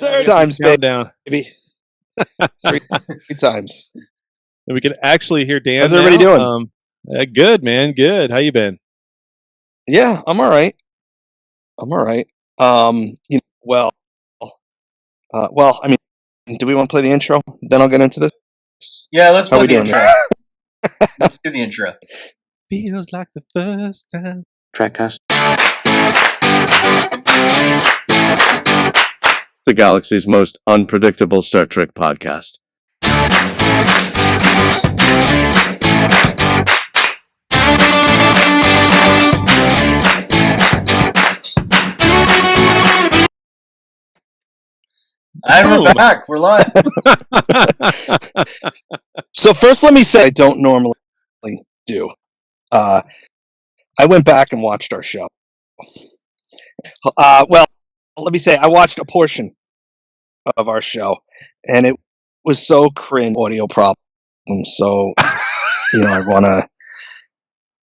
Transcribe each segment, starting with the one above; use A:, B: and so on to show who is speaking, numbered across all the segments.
A: Third
B: times,
A: countdown.
B: baby. Three times.
A: And we can actually hear Dan.
B: How's everybody doing?
A: Good, man. Good. How you been?
B: Yeah, I'm all right. Well, I mean, do we want to play the intro? Then I'll get into this.
C: Yeah, let's play the intro. Let's do the intro.
A: Feels like the first time.
D: Trekcast. The galaxy's most unpredictable Star Trek podcast.
C: And we're back. We're live.
B: So first, let me say I don't normally do. I went back and watched our show. Well, let me say I watched a portion of our show, and it was so cringe. Audio problems. So, I want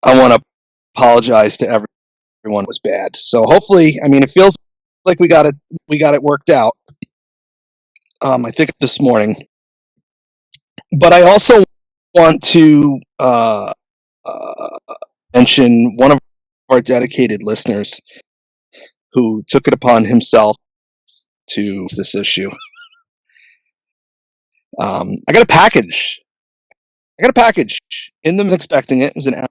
B: to apologize to everyone. It was bad. So hopefully, it feels like we got it worked out. I think this morning, but I also want to mention one of our dedicated listeners who took it upon himself to this issue. I got a package. In them expecting it. It was an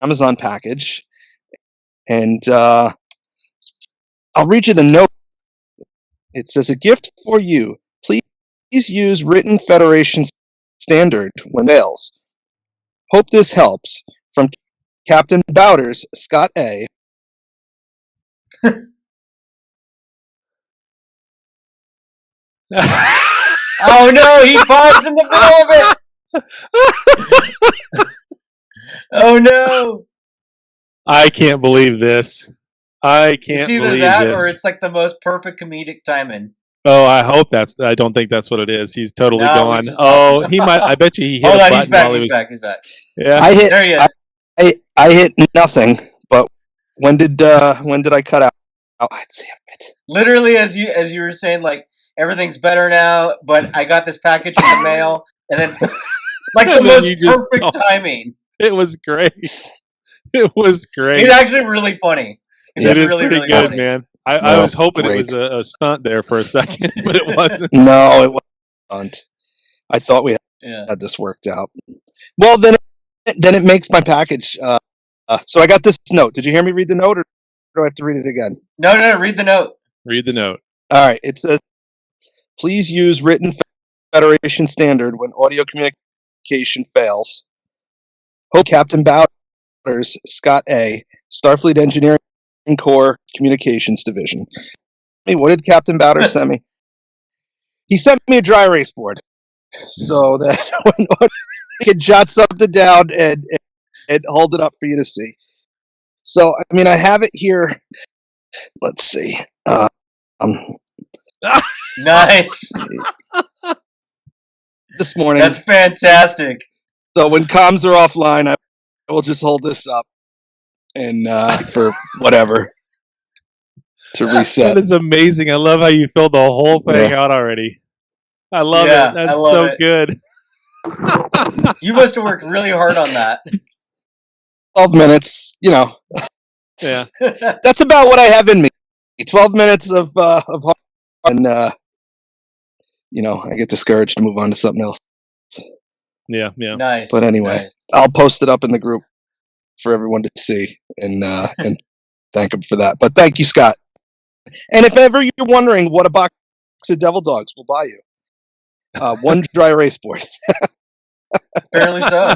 B: Amazon package, and I'll read you the note. It says, "A gift for you. Please use written Federation standard when fails. Hope this helps. From Captain Bowders, Scott A."
C: Oh no, he paused in the middle of it. Oh no.
A: I can't believe this. I can't believe this.
C: It's either that or it's like the most perfect comedic timing.
A: Oh, I hope I don't think that's what it is. He's totally gone.
C: He
A: might. I bet you he hit
C: Hold
A: a
C: on,
A: button.
C: He's back.
A: Yeah.
C: There he is.
B: I hit nothing. But when did I cut out? Oh, damn it!
C: Literally, as you were saying, like everything's better now. But I got this package in the mail, and then like the most perfect timing.
A: It was great. It's
C: actually really funny.
A: It is really, really good, funny. Man. I was hoping it was a stunt there for a second, but it wasn't.
B: No, it wasn't. I thought we had this worked out. Well, then it makes my package. So I got this note. Did you hear me read the note, or do I have to read it again?
C: No, read the note.
A: Read the note. All
B: right. It says, "Please use written Federation standard when audio communication fails. Hope Captain Bowders, Scott A., Starfleet Engineering Corps Communications Division." Hey, what did Captain Bowders send me? He sent me a dry erase board so that when I could jot something down and hold it up for you to see. So, I have it here. Let's see.
C: Nice.
B: This morning.
C: That's fantastic.
B: So when comms are offline, I will just hold this up and for whatever to reset.
A: That is amazing. I love how you filled the whole thing out already. I love it. That's so good.
C: You must have worked really hard on that.
B: 12 minutes, Yeah. That's about what I have in me. 12 minutes of and I get discouraged to move on to something else.
A: Yeah.
C: Nice.
B: But anyway, I'll post it up in the group for everyone to see and thank him for that. But thank you, Scott. And if ever you're wondering what a box of Devil Dogs will buy you, one dry erase board.
C: Apparently so.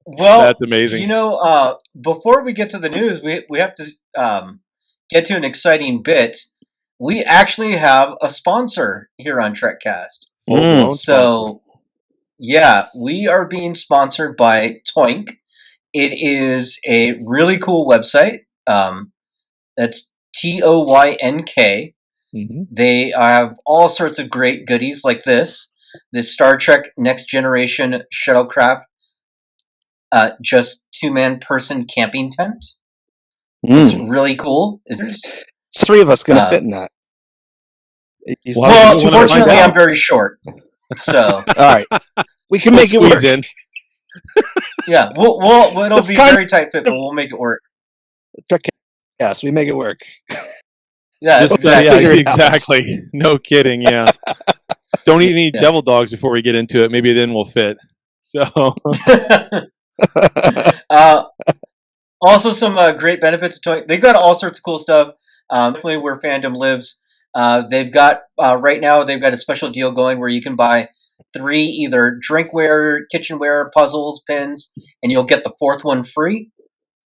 C: Well,
A: that's amazing.
C: Before we get to the news, we have to get to an exciting bit. We actually have a sponsor here on Trekcast. So, we are being sponsored by Toynk. It is a really cool website. That's TOYNK.
A: Mm-hmm.
C: They have all sorts of great goodies like this Star Trek Next Generation shuttlecraft, just 2-man person camping tent. It's really cool.
B: There's 3 of us going to fit in that.
C: Well, fortunately, I'm very short, so
B: all right, we can make it work.
A: In.
C: Yeah, it'll be very tight fit, but we'll make it work.
B: Yes, we make it work.
C: Yeah,
A: exactly. No kidding. Yeah. Don't eat any devil dogs before we get into it. Maybe then we'll fit. So.
C: Also, some great benefits. They've got all sorts of cool stuff. Definitely where fandom lives. They've got right now. They've got a special deal going where you can buy 3 either drinkware, kitchenware, puzzles, pins, and you'll get the 4th one free.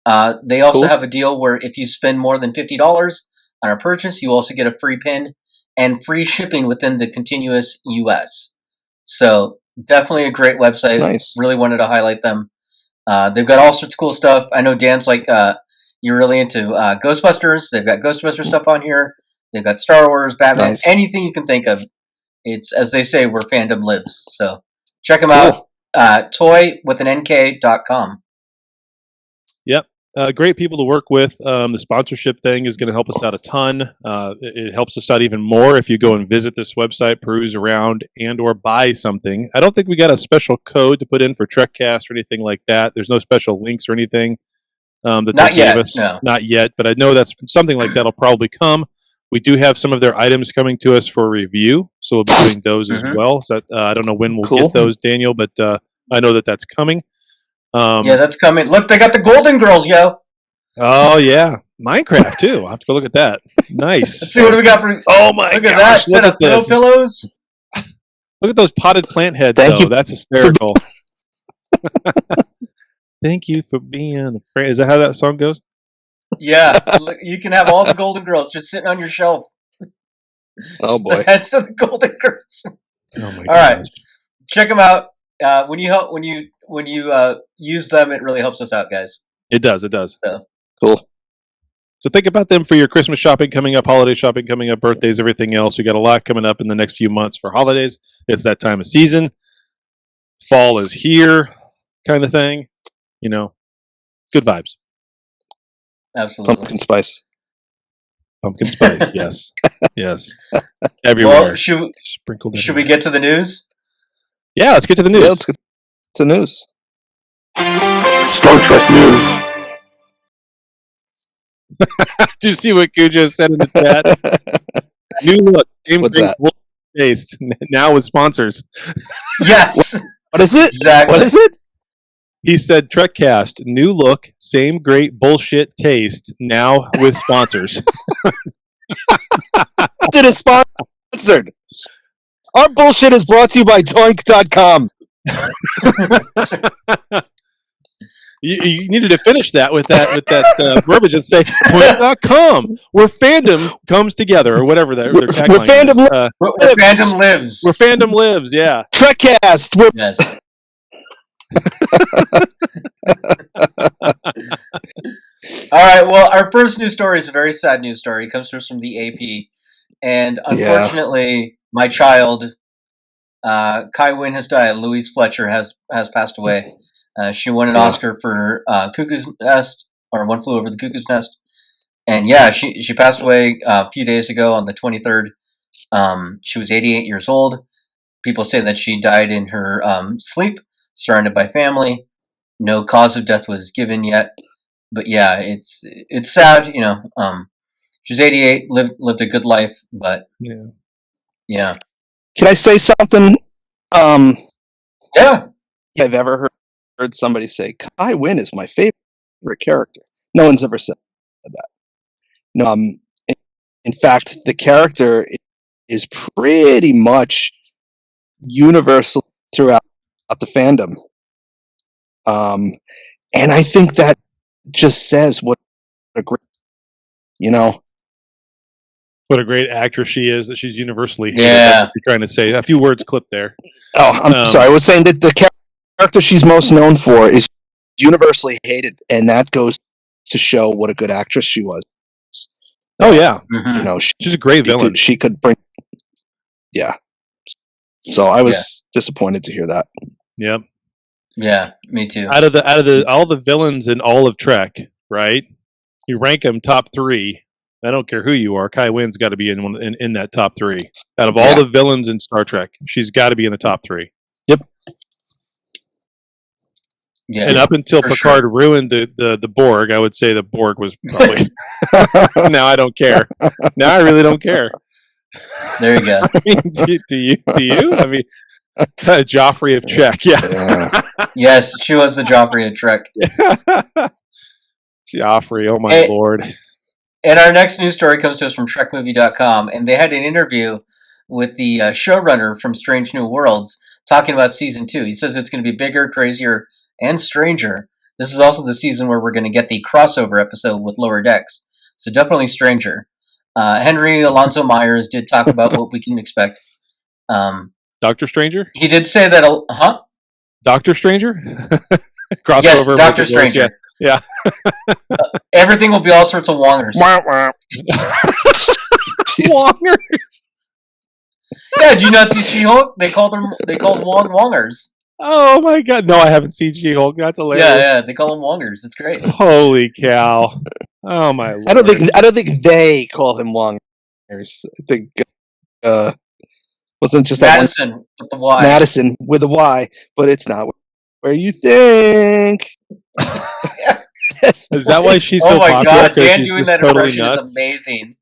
C: They also have a deal where if you spend more than $50 on a purchase, you also get a free pin and free shipping within the continuous U.S. So definitely a great website.
B: Nice.
C: Really wanted to highlight them. They've got all sorts of cool stuff. I know Dan's like you're really into Ghostbusters. They've got Ghostbusters stuff on here. They've got Star Wars, Batman, anything you can think of. It's, as they say, where fandom lives. So check them out. toywithanNK.com.
A: Yep. Great people to work with. The sponsorship thing is going to help us out a ton. It helps us out even more if you go and visit this website, peruse around, and or buy something. I don't think we got a special code to put in for Trekcast or anything like that. There's no special links or anything that they gave us. No. Not yet, but I know that's something like that will probably come. We do have some of their items coming to us for review, so we'll be doing those as well. So I don't know when we'll get those, Daniel, but I know that that's coming.
C: Yeah, that's coming. Look, they got the Golden Girls, yo.
A: Oh yeah, Minecraft too. I'll have to go look at that. Nice.
C: Let's see what do we got for.
A: Oh my gosh!
C: Look at that set of throw pillows.
A: Look at those potted plant heads. That's hysterical. Thank you for being a friend. Is that how that song goes?
C: Yeah, look, you can have all the Golden Girls just sitting on your shelf.
B: Oh boy,
C: the heads of the Golden Girls.
A: Oh my!
C: All right, check them out. When you use them, it really helps us out, guys.
A: It does. It does.
C: So.
B: Cool.
A: So think about them for your Christmas shopping coming up, holiday shopping coming up, birthdays, everything else. We got a lot coming up in the next few months for holidays. It's that time of season. Fall is here, kind of thing. You know, good vibes.
C: Absolutely.
B: Pumpkin spice.
A: Yes. Yes. Everywhere.
C: Well, should we get to the news?
A: Yeah, let's get to the news.
B: Yeah, let's get to the news.
D: Star Trek news.
A: Did you see what Cujo said in the chat? New look,
B: what's that?
A: Taste now with sponsors.
C: Yes.
B: What is it?
C: Exactly.
B: What is it?
A: He said, Trekcast, new look, same great bullshit taste, now with sponsors.
B: It is sponsored. Our bullshit is brought to you by Doink.com.
A: You needed to finish that with that verbiage and say Doink.com, where fandom comes together, or whatever their tagline
B: fandom
A: is.
C: Where fandom lives.
A: Where fandom lives, yeah.
B: Trekcast.
C: Yes. All right. Well, our first news story is a very sad news story. It comes to us from the AP, and unfortunately, my child, Kia Winn, has died. Louise Fletcher has passed away. She won an Oscar for Cuckoo's Nest, or One Flew Over the Cuckoo's Nest, and she passed away a few days ago on the 23rd. She was 88 years old. People say that she died in her sleep, surrounded by family. No cause of death was given yet, but yeah, it's sad. You know, she was 88, lived a good life, but yeah.
B: Can I say something?
C: Yeah.
B: I've ever heard somebody say Kia Winn is my favorite character. No one's ever said that. No, in fact, the character is pretty much universal throughout the fandom. And I think that just says what a great,
A: what a great actress she is, that she's universally hated.
C: Yeah.
A: That's what you're trying to say. A few words clipped there.
B: Oh, I'm sorry. I was saying that the character she's most known for is universally hated, and that goes to show what a good actress she was.
A: Oh, yeah.
C: Mm-hmm.
A: She's a great villain.
B: She could bring... Yeah. So I was disappointed to hear that.
A: Yep.
C: Yeah, me too.
A: Out of all the villains in all of Trek, right? You rank them top 3. I don't care who you are. Kia Winn's got to be in that top 3. Out of all the villains in Star Trek, she's got to be in the top 3.
B: Yep.
A: Yeah, and up until Picard ruined the Borg, I would say the Borg was probably. Now I don't care. Now I really don't care.
C: There you go.
A: I mean, do you? I mean, Joffrey of Trek, yeah.
C: Yes, she was the Joffrey of Trek.
A: Joffrey, oh my lord.
C: And our next news story comes to us from TrekMovie.com, and they had an interview with the showrunner from Strange New Worlds talking about season 2. He says it's going to be bigger, crazier, and stranger. This is also the season where we're going to get the crossover episode with Lower Decks, so definitely stranger. Henry Alonso Myers did talk about what we can expect.
A: Doctor Stranger?
C: He did say that,
A: Doctor Stranger? Crossover.
C: Yes, Doctor Stranger.
A: Yeah.
C: Everything will be all sorts of wongers.
B: Wongers.
C: Yeah, did you not see She-Hulk? They called Wong Wongers.
A: Oh my god! No, I haven't seen She-Hulk. That's hilarious.
C: Yeah, they call them Wongers. It's great.
A: Holy cow! Oh my lord!
B: I don't think they call him Wongers. I think wasn't just
C: Madison
B: that one,
C: with the Y.
B: Madison with a Y, but it's not where you think.
A: Is that why she's so popular?
C: Oh my god, Dan
A: she's
C: doing that
A: totally
C: impression
A: nuts?
C: is amazing.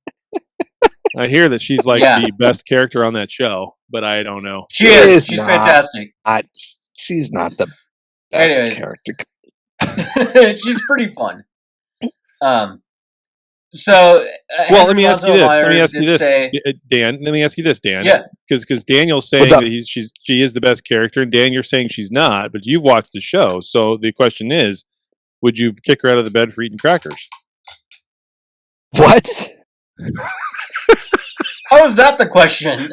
A: I hear that she's like the best character on that show, but I don't know.
C: She is. She's fantastic.
B: She's not the best character.
C: She's pretty fun. So,
A: let me ask you this. Dan. Let me ask you this, Dan.
C: Yeah.
A: Because Daniel's saying that she is the best character, and Dan, you're saying she's not, but you've watched the show. So the question is, would you kick her out of the bed for eating crackers?
B: What?
C: How is that the question?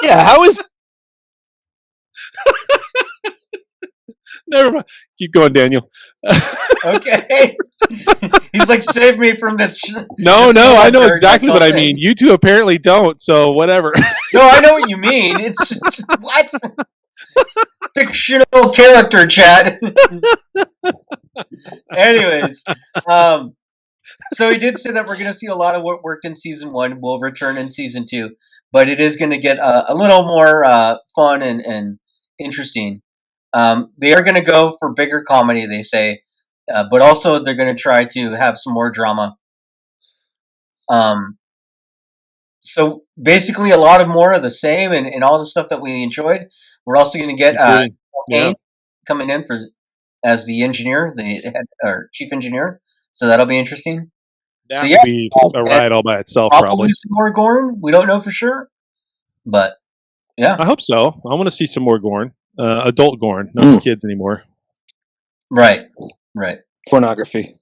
B: Yeah, how is...
A: Never mind. Keep going, Daniel.
C: Okay. He's like, save me from this.
A: No, I know exactly what I mean. You two apparently don't, so whatever.
C: No, I know what you mean. It's just, what? Fictional character, Chad. Anyways, so he did say that we're going to see a lot of what worked in season 1 will return in season 2, but it is going to get a little more fun and interesting. They are going to go for bigger comedy, they say, but also they're going to try to have some more drama. So basically a lot of more of the same and all the stuff that we enjoyed. We're also going to get Kane coming in as the engineer, the head or chief engineer. So that'll be interesting.
A: That would be a ride all by itself, probably.
C: Some more Gorn. We don't know for sure, but yeah,
A: I hope so. I want to see some more Gorn, adult Gorn, not the kids anymore.
C: Right.
B: Pornography.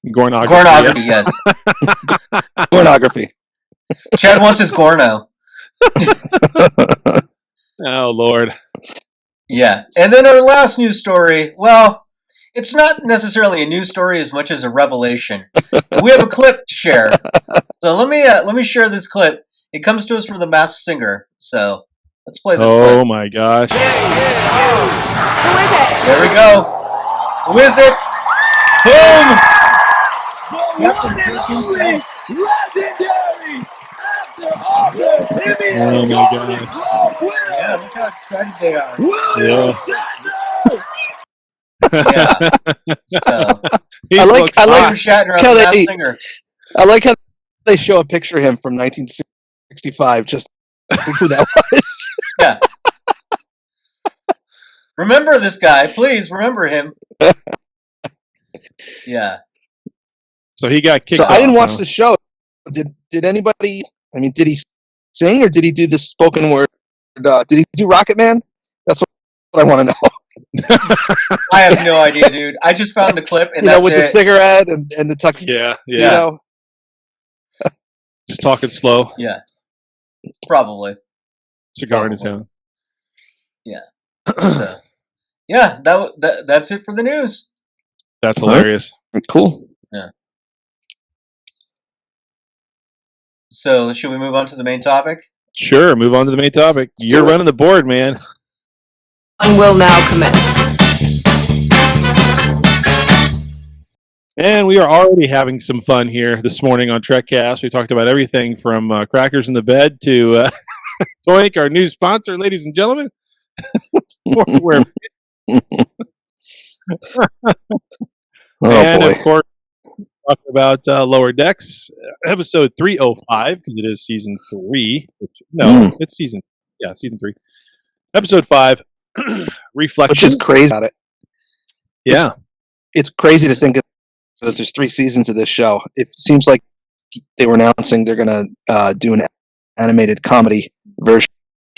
A: Gornography,
C: yes.
B: Pornography.
C: Chad wants his Gorno.
A: Oh Lord.
C: Yeah, and then our last news story. Well, it's not necessarily a news story as much as a revelation. We have a clip to share, so let me share this clip. It comes to us from the Masked Singer. So let's play this.
A: Oh my gosh!
E: Who is it?
C: There we go. Who is it? Boom!
F: The one and only legendary after
A: Oh my gosh!
C: Yeah, look how excited they are.
F: William Shatner!
C: Yeah. So,
B: I like
C: Shatner
B: how
C: on the Masked Singer.
B: I like how they show a picture of him from 1965. Just think who that was.
C: Yeah. Remember this guy, please. Remember him. Yeah.
A: So he got kicked.
B: So I didn't watch the show. Did anybody? I mean, did he sing or did he do the spoken word? Did he do Rocket Man? That's what I want to know.
C: I have no idea, dude. I just found the clip, and
B: with the cigarette and the tuxedo.
A: Yeah. Just talking slow.
C: Yeah. Probably.
A: Cigar in his hand.
C: Yeah. So, yeah, that's it for the news.
A: That's hilarious.
B: Cool.
C: Yeah. So, should we move on to the main topic?
A: Sure, move on to the main topic. You're running the board, man.
E: Will now commence.
A: And we are already having some fun here this morning on Trekcast. We talked about everything from crackers in the bed to Toink, our new sponsor, ladies and gentlemen.
B: Oh
A: And
B: boy.
A: of course, talking about Lower Decks, episode 305, because it is season 3. It's season 3. Episode 5, Reflections.
B: Which is crazy about it.
A: Yeah.
B: It's crazy to think that there's 3 seasons of this show. It seems like they were announcing they're going to do an animated comedy version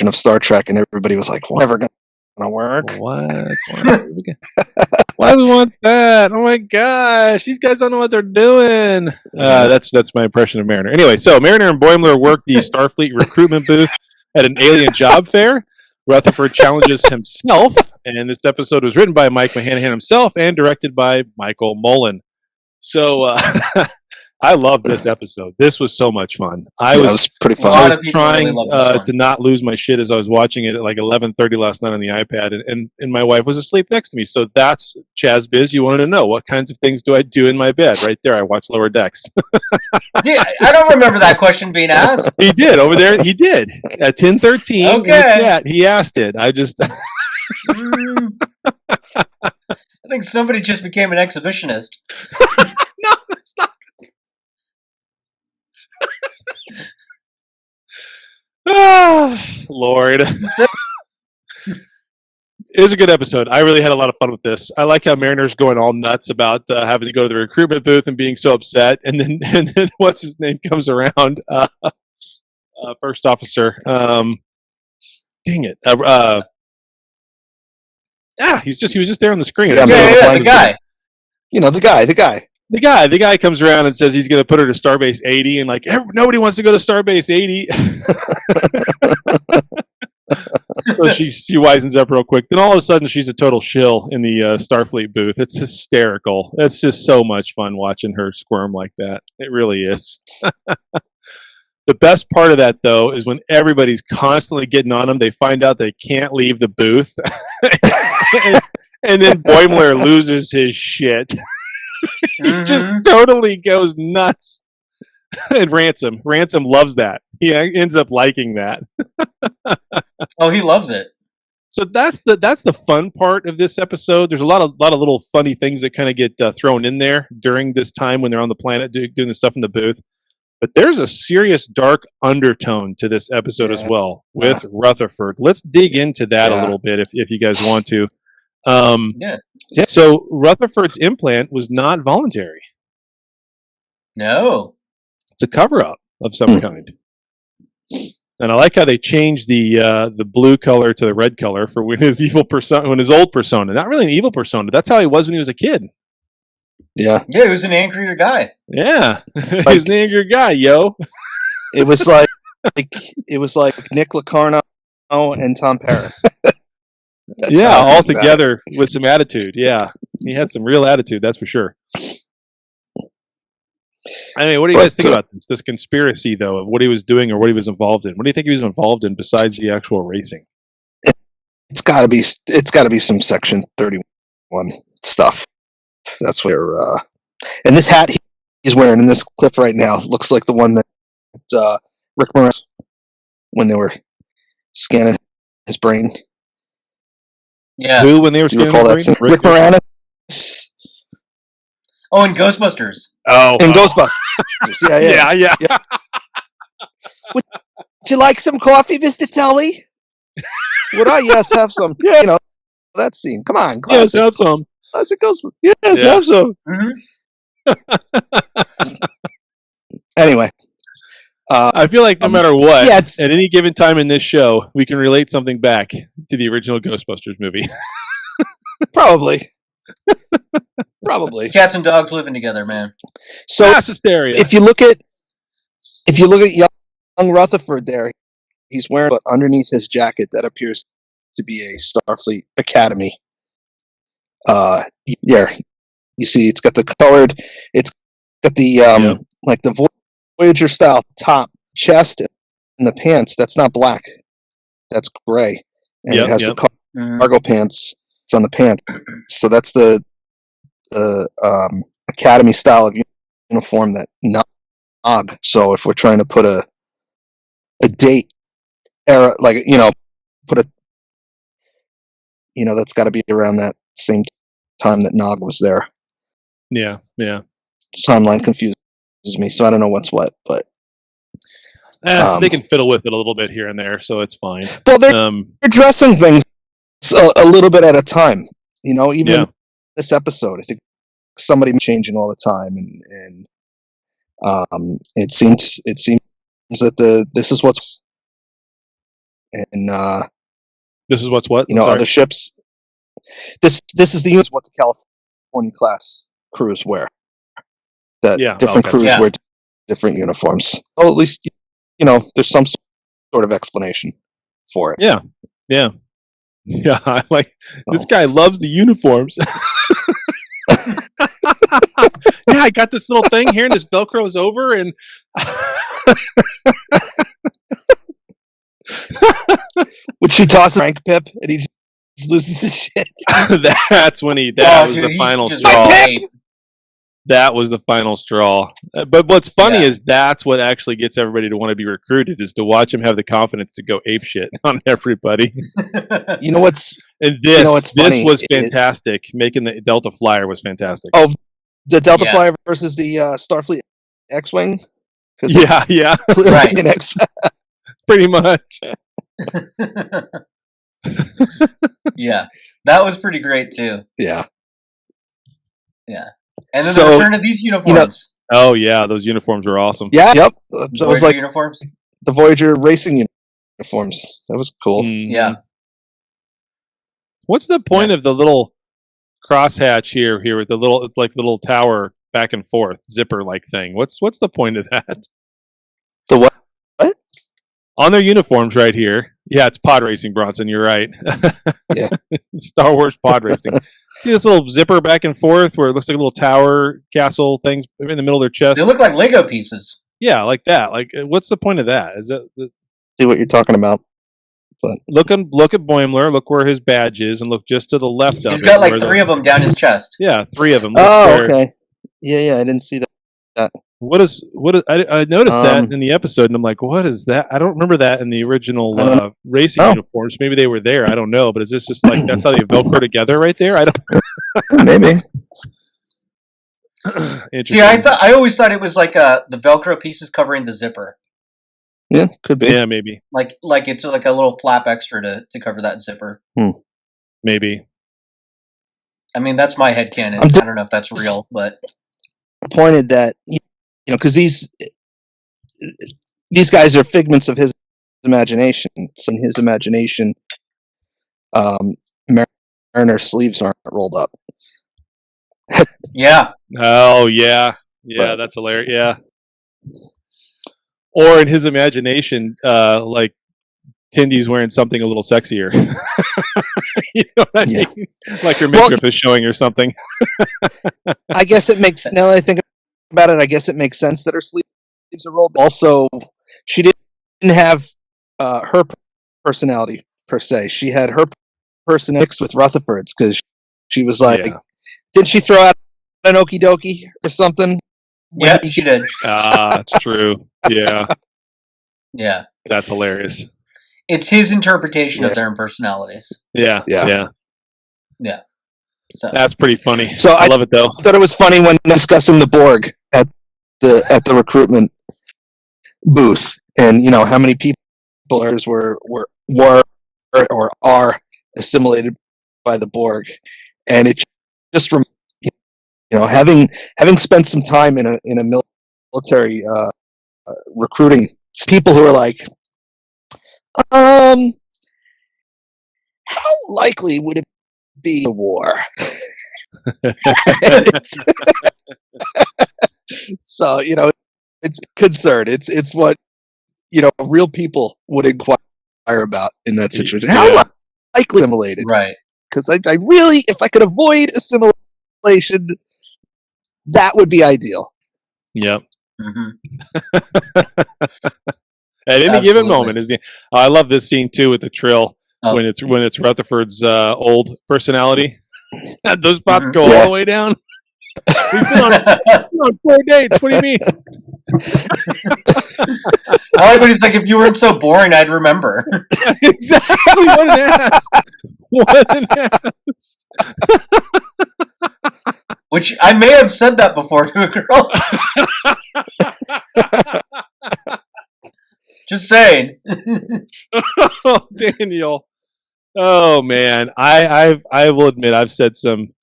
B: of Star Trek, and everybody was like, never going to work.
A: What? Why do we want that? Oh my gosh, these guys don't know what they're doing. That's my impression of Mariner. Anyway, so Mariner and Boimler work the Starfleet recruitment booth at an alien job fair. Rutherford challenges himself, and this episode was written by Mike Mahanahan himself and directed by Michael Mullen. So I love this episode. This was so much fun. It was
B: pretty fun.
A: I was trying to not lose my shit as I was watching it at like 11:30 last night on the iPad, and my wife was asleep next to me. So that's Chaz Biz. You wanted to know what kinds of things do I do in my bed? Right there, I watch Lower Decks.
C: Yeah, I don't remember that question being asked.
A: He did over there. He did at 10:13.
C: Okay.
A: In the chat, he asked it. I just.
C: I think somebody just became an exhibitionist.
A: No, it's not. Lord. It was a good episode. I really had a lot of fun with this. I like how Mariner's going all nuts about having to go to the recruitment booth and being so upset, and then what's his name comes around, first officer. Dang it! he was just there on the screen.
C: Yeah, the guy.
B: You know, the guy.
A: The guy comes around and says he's going to put her to Starbase 80, and like nobody wants to go to Starbase 80. So she wisens up real quick. Then all of a sudden, she's a total shill in the Starfleet booth. It's hysterical. It's just so much fun watching her squirm like that. It really is. The best part of that, though, is when everybody's constantly getting on them, they find out they can't leave the booth. and then Boimler loses his shit. He just totally goes nuts. And Ransom loves that. He ends up liking that.
C: Oh, he loves it.
A: So that's the fun part of this episode. There's a lot of little funny things that kind of get thrown in there during this time when they're on the planet doing the stuff in the booth. But there's a serious dark undertone to this episode as well with Rutherford. Let's dig into that a little bit if you guys want to. So Rutherford's implant was not voluntary.
C: No.
A: It's a cover-up of some kind. And I like how they changed the blue color to the red color for when his old persona. Not really an evil persona. That's how he was when he was a kid.
B: Yeah.
C: Yeah, he was an angrier guy.
A: Yeah. He's an angrier guy, yo.
B: It was like Nick Locarno and Tom Paris.
A: All together with some attitude. Yeah. He had some real attitude, that's for sure. I mean, what do you guys think about this conspiracy, though, of what he was doing or what he was involved in? What do you think he was involved in besides the actual racing?
B: It's got to be some Section 31 stuff. That's where, and this hat he's wearing in this clip right now looks like the one that Rick Moranis when they were scanning his brain.
C: Yeah.
A: Who when they were scanning his brain?
B: Rick Moranis.
C: Oh, in Ghostbusters.
A: Oh,
B: in Ghostbusters. Yeah. Would you like some coffee, Mr. Tully? Would I? Yes, have some. Yeah, you know that scene. Come on, classic.
A: Yes, have some.
B: Classic Ghostbusters. Yes, have some. Anyway,
A: I feel like no matter what,
B: at
A: any given time in this show, we can relate something back to the original Ghostbusters movie.
B: Probably.
C: Cats and dogs living together, man.
B: So
A: mass hysteria.
B: If you look at young Rutherford there, he's wearing underneath his jacket that appears to be a Starfleet Academy. You see, it's got the colored. It's got the like the Voyager style top, chest, and the pants. That's not black. That's gray, and it has the cargo pants. It's on the pants. So that's the academy style of uniform that Nog. So if we're trying to put a date era, like, put a, that's got to be around that same time that Nog was there.
A: Yeah.
B: Timeline confuses me, so I don't know what's what, but
A: They can fiddle with it a little bit here and there, so it's fine.
B: well, they're addressing things a little bit at a time. Even in this episode, I think somebody changing all the time, and it seems that this is what's, and
A: this is what's what?
B: Other ships. This is the unit what the California class crews wear. That different crews wear different uniforms. Oh, at least there's some sort of explanation for it.
A: Yeah. I like this guy loves the uniforms. Yeah, I got this little thing here, and this Velcro's over, and
B: would she toss a rank pip, and he just loses his shit.
A: That's when that was the final straw. That was the final straw. But what's funny is that's what actually gets everybody to want to be recruited, is to watch him have the confidence to go ape shit on everybody.
B: What's
A: this
B: funny?
A: Was fantastic. Making the Delta Flyer was fantastic.
B: Oh, the Delta Flyer versus the Starfleet X-Wing?
A: Yeah.
B: Right.
A: Pretty much.
C: Yeah. That was pretty great, too.
B: Yeah.
C: And then the return of these uniforms.
A: Oh yeah, those uniforms were awesome.
B: Yeah, yep. So it was like
C: uniforms.
B: The Voyager racing uniforms. That was cool.
A: Mm-hmm.
C: Yeah.
A: What's the point of the little crosshatch here with the little tower back and forth zipper like thing? What's the point of that?
B: The what? What?
A: On their uniforms right here. Yeah, it's pod racing, Bronson. You're right.
B: Yeah.
A: Star Wars pod racing. See this little zipper back and forth where it looks like a little tower castle things in the middle of their chest?
C: They look like Lego pieces.
A: Yeah, like that. Like, what's the point of that? Is it?
B: See what you're talking about. But
A: look at Boimler. Look where his badge is, and look just to the left of it.
C: He's got like 3 of them down his chest.
A: Yeah, 3 of them.
B: Okay. Yeah. I didn't see that.
A: What is? I noticed that in the episode, and I'm like, what is that? I don't remember that in the original racing uniforms. Maybe they were there. I don't know. But is this just like that's how they Velcro together right there? I don't.
B: Maybe.
C: See, I always thought it was like the Velcro pieces covering the zipper.
B: Yeah, could be.
A: Yeah, maybe.
C: Like it's like a little flap extra to cover that zipper.
A: Maybe.
C: I mean, that's my headcanon. I don't know if that's real, but
B: pointed that because these guys are figments of his imagination. So in his imagination, Mariner's sleeves aren't rolled up.
C: Yeah.
A: Oh yeah, that's hilarious. Yeah. Or in his imagination, like Tindy's wearing something a little sexier. You know what I mean? Like her midriff is showing or something.
B: I guess it makes, now that I think about it, I guess it makes sense that her sleeves are rolled. Also, she didn't have her personality per se. She had her personality mixed with Rutherford's because she was like, didn't she throw out an okie dokie or something?
C: Yeah, she did.
A: It's true. Yeah.
C: Yeah.
A: That's hilarious.
C: It's his interpretation of their personalities.
A: Yeah.
C: So
A: that's pretty funny.
B: So
A: I love it though.
B: I thought it was funny when discussing the Borg at the recruitment booth, and how many people were or are assimilated by the Borg, and it just having spent some time in a military recruiting, people who are like, how likely would it be a war? So it's concern. It's what real people would inquire about in that situation. How likely assimilated?
C: Right.
B: Because I really, if I could avoid assimilation, that would be ideal.
A: Yep.
C: Mm-hmm.
A: At any given moment, I love this scene too with the Trill when it's Rutherford's old personality. Those spots go all the way down. We've been on 4 dates. What do you mean?
C: I like when he's like, if you weren't so boring, I'd remember.
A: Exactly. What an ass. What an ass.
C: Which I may have said that before to a girl. Just saying.
A: Oh, Daniel. Oh man, I will admit I've said some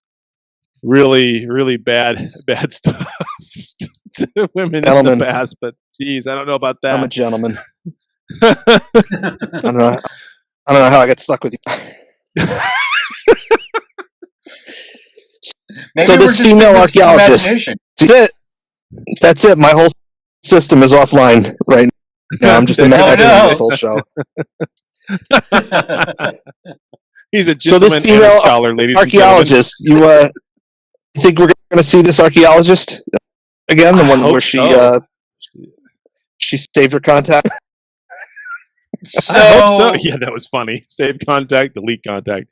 A: really bad stuff to women
B: Gentlemen.
A: in the past, but geez, I don't know about
B: I'm a
A: that.
B: gentleman. I don't know how I got stuck with you.
C: Maybe
B: So
C: we're
B: this
C: just
B: female
C: with
B: archaeologist.
C: imagination.
B: That's it. My whole system is offline right now. I'm just imagining
C: no.
B: this whole show.
A: He's a
B: So this
A: gentleman and a
B: female
A: scholar, ladies and gentlemen.
B: archaeologist, you think we're going to see this archaeologist again? The
A: I
B: one
A: hope
B: where
A: so.
B: she saved her contact.
C: So,
A: I hope so. Yeah, that was funny. Save contact, delete contact.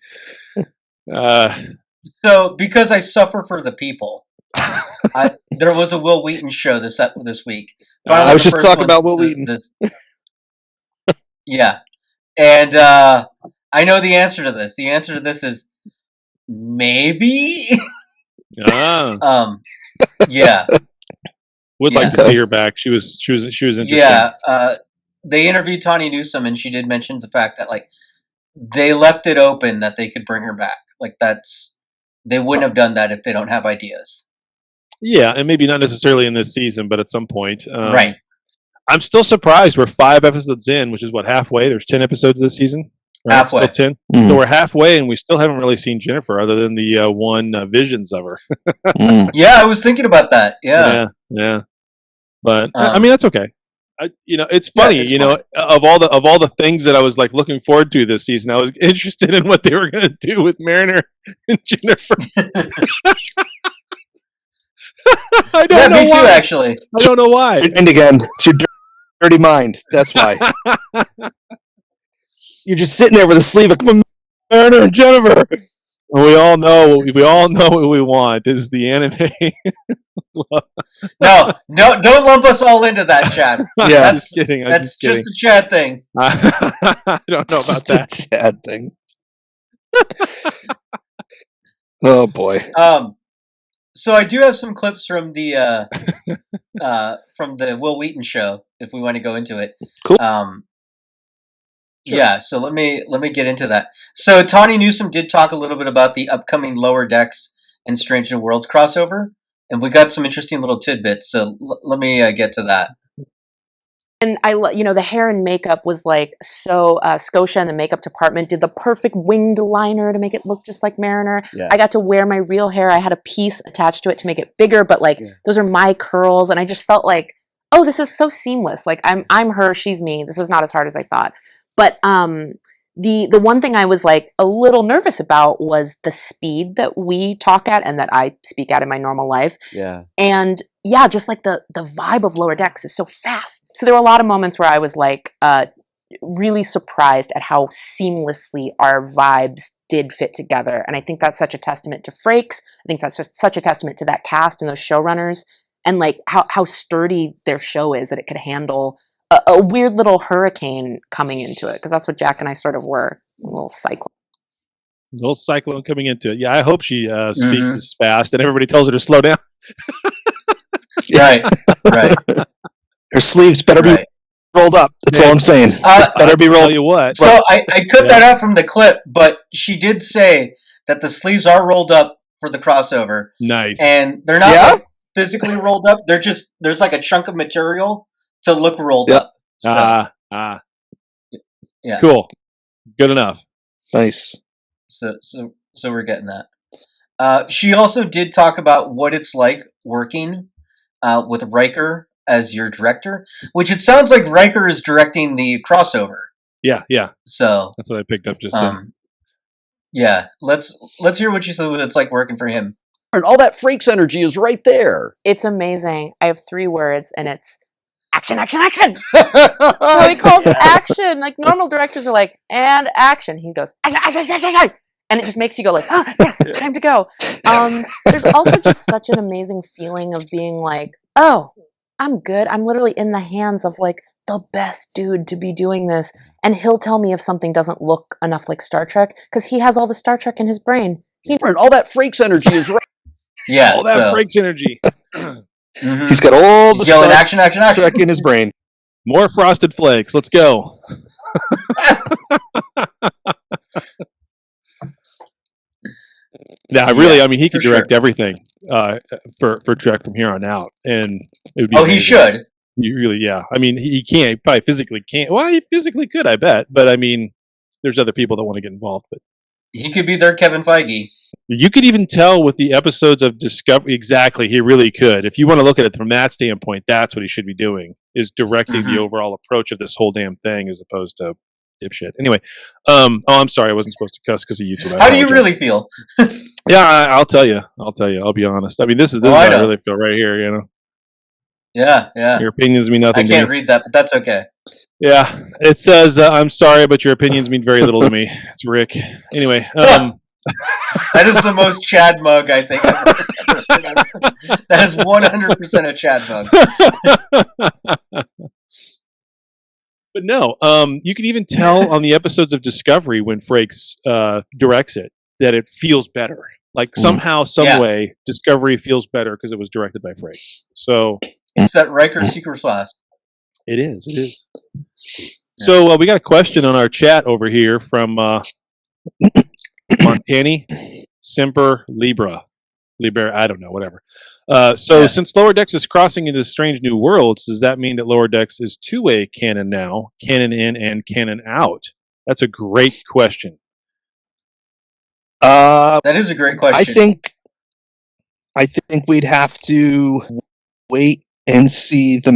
C: so because I suffer for the people, there was a Will Wheaton show this week. Finally,
B: I was
C: the
B: just
C: first
B: talking
C: one
B: about Will Wheaton.
C: Yeah, and I know the answer to this. The answer to this is maybe. Yeah.
A: Would like to see her back. She was interesting.
C: Yeah, they interviewed Tawny Newsome, and she did mention the fact that like they left it open that they could bring her back. Like they wouldn't have done that if they don't have ideas.
A: Yeah, and maybe not necessarily in this season, but at some point.
C: Right.
A: I'm still surprised. We're 5 episodes in, which is what, halfway? There's 10 episodes this season. Right?
C: Halfway.
A: Still 10.
B: Mm.
A: So we're halfway, and we still haven't really seen Jennifer other than the one visions of her.
C: Yeah, I was thinking about that. Yeah.
A: But I mean, that's okay. It's funny.
C: it's
A: fine. Of all the things that I was like looking forward to this season, I was interested in what they were going to do with Mariner and Jennifer. I don't know
C: me
A: why.
C: too, actually.
A: I don't know why.
B: And again, it's your dirty mind. That's why. You're just sitting there with a sleeve of Mariner and Jennifer.
A: We all know what we want. This is the anime.
C: No, don't lump us all into that, Chad.
B: Yeah.
A: I'm just kidding.
C: That's just a Chad thing.
A: I don't know about that.
B: It's a Chad thing. Oh boy.
C: So I do have some clips from the Will Wheaton show if we want to go into it.
B: Cool.
A: Sure.
C: Yeah, so let me get into that. So Tawny Newsome did talk a little bit about the upcoming Lower Decks and Strange New Worlds crossover, and we got some interesting little tidbits. So let me get to that.
E: And the hair and makeup was like so. Scotia and the makeup department did the perfect winged liner to make it look just like Mariner.
G: Yeah.
E: I got to wear my real hair. I had a piece attached to it to make it bigger, but those are my curls, and I just felt like, oh, this is so seamless. Like I'm her, she's me. This is not as hard as I thought. But the one thing I was like a little nervous about was the speed that we talk at and that I speak at in my normal life.
G: Yeah.
E: And yeah, just like the vibe of Lower Decks is so fast. So there were a lot of moments where I was like really surprised at how seamlessly our vibes did fit together. And I think that's such a testament to Frakes. I think that's just such a testament to that cast and those showrunners, and like how sturdy their show is, that it could handle a weird little hurricane coming into it, because that's what Jack and I sort of were, a little
A: cyclone coming into it. Yeah, I hope she speaks as fast and everybody tells her to slow down.
C: Right.
B: Her sleeves better be rolled up. That's all I'm saying. Better be rolled.
A: Tell you what.
C: So I cut that out from the clip, but she did say that the sleeves are rolled up for the crossover.
A: Nice.
C: And they're not like physically rolled up. They're just, there's like a chunk of material to look rolled up. So,
A: yeah. Cool. Good enough.
B: Nice.
C: So we're getting that. She also did talk about what it's like working with Riker as your director, which it sounds like Riker is directing the crossover.
A: Yeah.
C: So
A: that's what I picked up just then.
C: Yeah, let's hear what she said. What it's like working for him.
G: And all that Frakes energy is right there.
E: It's amazing. I have 3 words, and it's action. So he calls it action. Like normal directors are like, and action. He goes, action. and it just makes you go like, oh yes, time to go. There's also just such an amazing feeling of being like, oh, I'm good. I'm literally in the hands of like the best dude to be doing this, and he'll tell me if something doesn't look enough like Star Trek because he has all the Star Trek in his brain.
G: All that Frakes energy is right.
C: Yeah.
A: All that Frakes energy.
B: He's got all the
C: He's yelling
B: Star
C: action, action, action.
B: Trek in his brain.
A: More Frosted Flakes. Let's go. Yeah, really. I mean, he could direct everything for Trek from here on out, and it would be. Amazing.
C: He should.
A: You really, yeah. I mean, he can't. He probably physically can't. Well, he physically could, I bet. But I mean, there's other people that want to get involved. But
C: he could be their Kevin Feige.
A: You could even tell with the episodes of Discovery. Exactly, he really could. If you want to look at it from that standpoint, that's what he should be doing: is directing the overall approach of this whole damn thing, as opposed to dipshit. Anyway, I'm sorry, I wasn't supposed to cuss because of YouTube.
C: How do you really feel?
A: Yeah, I'll tell you. I'll be honest. I mean, this is how I really feel right here. You know.
C: Yeah, yeah.
A: Your opinions mean nothing.
C: I can't read that, but that's okay.
A: Yeah, it says, "I'm sorry, but your opinions mean very little to me." It's Rick. Anyway, that
C: is the most Chad mug I think. That is 100% a Chad mug.
A: But no, you can even tell on the episodes of Discovery when Frakes directs it that it feels better. Like somehow, some way, Discovery feels better because it was directed by Frakes. So
C: it's that Riker secret sauce.
A: It is. It is. So we got a question on our chat over here from Montani Semper Libra. I don't know, whatever. Since Lower Decks is crossing into Strange New Worlds, does that mean that Lower Decks is two-way canon now, canon in and canon out? That's a great question.
C: That is a great question.
B: I think we'd have to wait and see the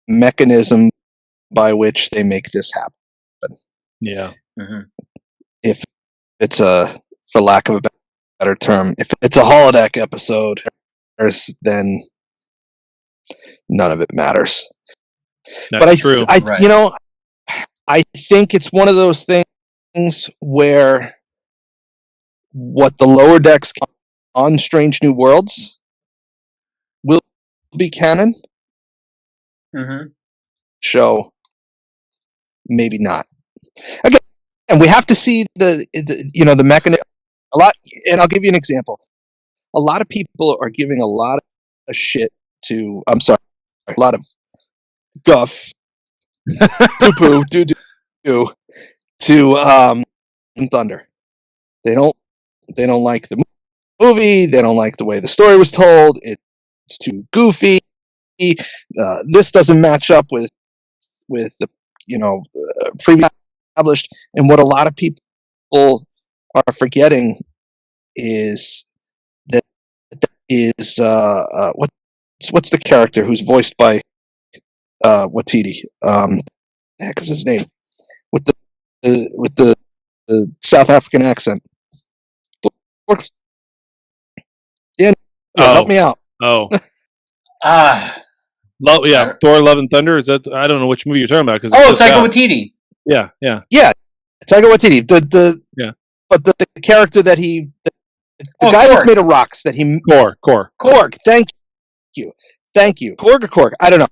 B: mechanism by which they make this happen.
A: Yeah.
B: If it's for lack of a better term, if it's a holodeck episode, then none of it matters.
A: That's true.
B: I think it's one of those things where what the Lower Decks on Strange New Worlds will be canon. Show, maybe not. Again, and we have to see the mechanism a lot. And I'll give you an example. A lot of people are giving a lot of shit to. I'm sorry, a lot of guff, poo poo, do to Thunder. They don't like the movie. They don't like the way the story was told. It's too goofy. This doesn't match up with the previous established. And what a lot of people are forgetting is that is what's the character who's voiced by Watiti? The heck is his name? With the South African accent. Yeah, help me out.
A: Oh.
C: Yeah,
A: Thor: Love and Thunder. Is that? I don't know which movie you're talking about.
C: Taika Waititi.
A: Yeah,
B: Taika Waititi. But the character that the guy that's made of rocks that he Korg. Thank you. Korg or Korg? I don't know.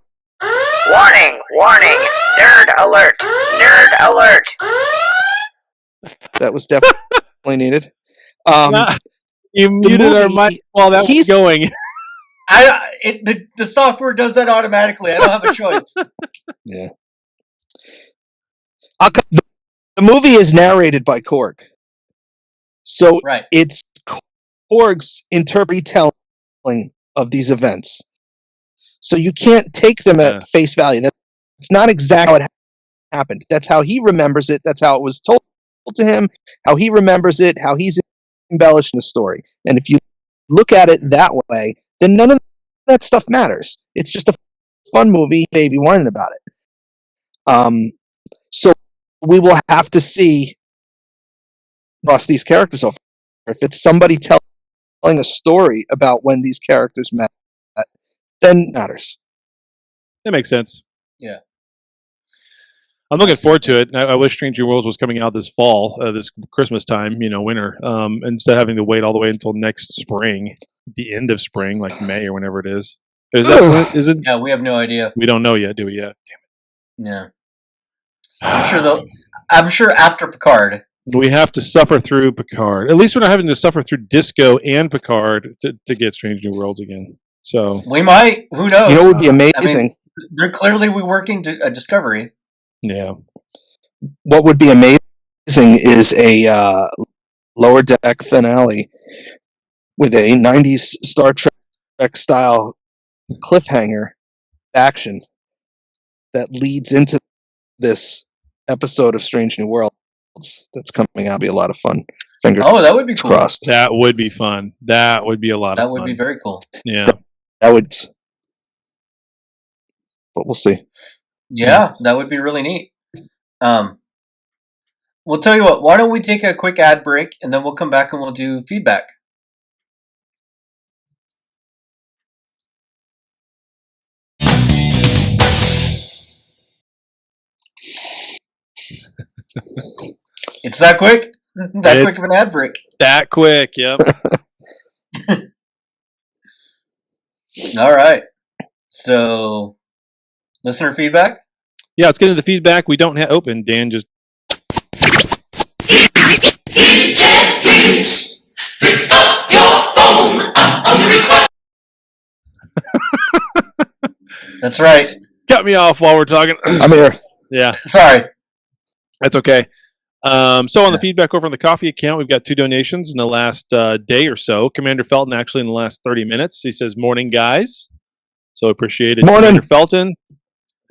H: Warning! Nerd alert! Nerd alert!
B: That was definitely needed.
A: You muted our mic while that was going.
C: The software does that automatically. I don't have a choice.
B: Yeah. The movie is narrated by Korg. So it's Korg's retelling of these events. So you can't take them at face value. That's not exactly how it happened. That's how he remembers it. That's how it was told to him, how he remembers it, how he's embellishing the story. And if you look at it that way, then none of that stuff matters. It's just a fun movie, baby whining about it. So we will have to see across these characters. If it's somebody telling a story about when these characters met, then it matters.
A: That makes sense.
C: Yeah.
A: I'm looking forward to it. I wish Strange New Worlds was coming out this fall, this Christmas time, winter, instead of having to wait all the way until next spring, the end of spring, like May or whenever it is. Is that? Is it?
C: Yeah, we have no idea.
A: We don't know yet, do we? Yet?
C: Yeah. I'm sure after Picard.
A: We have to suffer through Picard. At least we're not having to suffer through Disco and Picard to get Strange New Worlds again. So
C: we might. Who knows?
B: You know, it would be amazing.
C: I mean, they're clearly working to a Discovery.
A: Yeah.
B: What would be amazing is a Lower Deck finale with a 90s Star Trek style cliffhanger action that leads into this episode of Strange New Worlds that's coming out. Be a lot of fun.
C: That would be cool.
B: Crossed.
A: That would be fun. That would be a lot of fun.
C: That would be very cool.
A: Yeah.
B: That would. But we'll see.
C: Yeah, that would be really neat. We'll tell you what. Why don't we take a quick ad break and then we'll come back and we'll do feedback. It's that quick? Quick of an ad break.
A: That quick, yep.
C: All right. So, listener feedback?
A: Yeah, let's get into the feedback. We don't have open. Dan just.
C: That's right.
A: Cut me off while we're talking.
B: I'm here.
A: Yeah.
C: Sorry.
A: That's okay. So on the feedback over on the coffee account, we've got 2 donations in the last day or so. Commander Felton, actually, in the last 30 minutes. He says, "Morning, guys." So appreciate it.
B: Morning.
A: Commander Felton.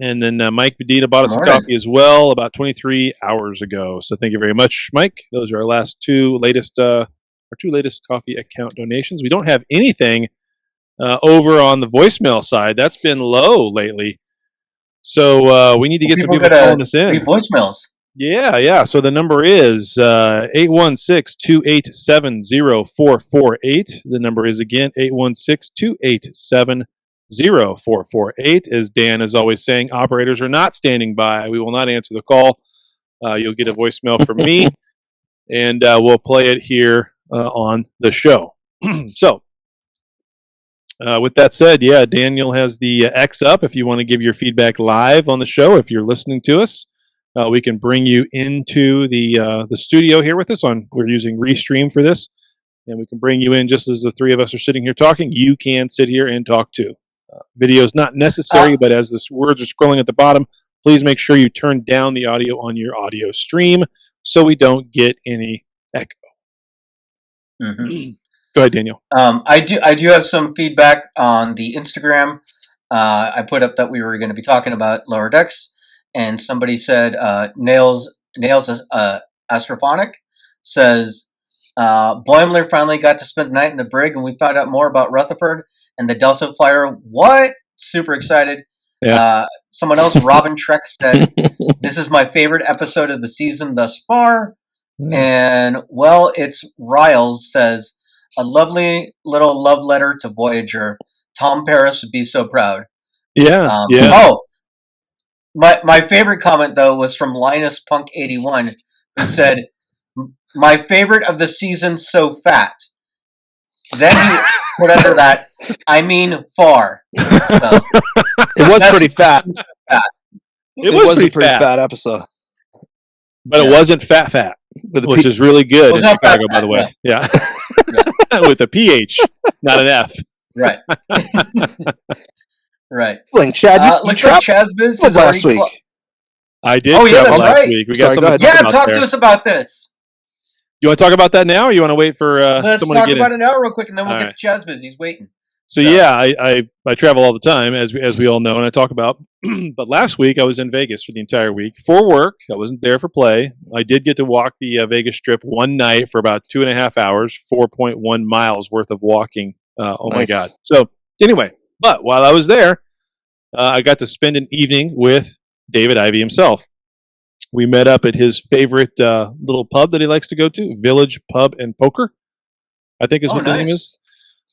A: And then Mike Medina bought us some coffee as well about 23 hours ago. So thank you very much, Mike. Those are our two latest coffee account donations. We don't have anything over on the voicemail side. That's been low lately. So we need to get some people calling us in.
C: Voicemails.
A: Yeah. So the number is 816-287-0448. The number is, again, 816-287-0448. As Dan is always saying, operators are not standing by. We will not answer the call. You'll get a voicemail from me, and we'll play it here on the show. So, with that said, yeah, Daniel has the X up if you want to give your feedback live on the show. If you're listening to us, we can bring you into the studio here with us. We're using Restream for this, and we can bring you in just as the 3 of us are sitting here talking. You can sit here and talk too. Video is not necessary, but as the words are scrolling at the bottom, please make sure you turn down the audio on your audio stream so we don't get any echo. Mm-hmm. Go ahead, Daniel.
C: I do have some feedback on the Instagram. I put up that we were going to be talking about Lower Decks, and somebody said Nails Astrophonic says Boimler finally got to spend the night in the brig, and we found out more about Rutherford and the Delta Flyer. What? Super excited.
A: Yeah.
C: Someone else, Robin Trek, said, "This is my favorite episode of the season thus far." And, well, it's Riles says, "A lovely little love letter to Voyager. Tom Paris would be so proud."
A: Yeah.
C: Oh, my favorite comment, though, was from Linus Punk 81, who said, "My favorite of the season so fat." Then he put under that, "I mean far." So,
B: it was pretty fat. It was a pretty fat episode.
A: But it wasn't fat, which is really good in Chicago, by the way. Yeah. With a PH, not an F.
C: Right. Right.
B: Chad, you
C: looks like Chazbiz is
B: last week.
A: I did.
C: Oh, yeah, that's
A: last
C: right.
A: week. We got something to
C: talk to us about this.
A: You want to talk about that now, or you want to wait for someone to get in?
C: Let's talk about it now real quick, and then we'll get to Chazbiz. He's waiting.
A: So yeah, I travel all the time, as we all know, and I talk about. But last week I was in Vegas for the entire week for work. I wasn't there for play. I did get to walk the Vegas Strip one night for about 2.5 hours, 4.1 miles worth of walking. Oh my God! So anyway, but while I was there, I got to spend an evening with David Ivey himself. We met up at his favorite little pub that he likes to go to, Village Pub and Poker, I think is what the name is.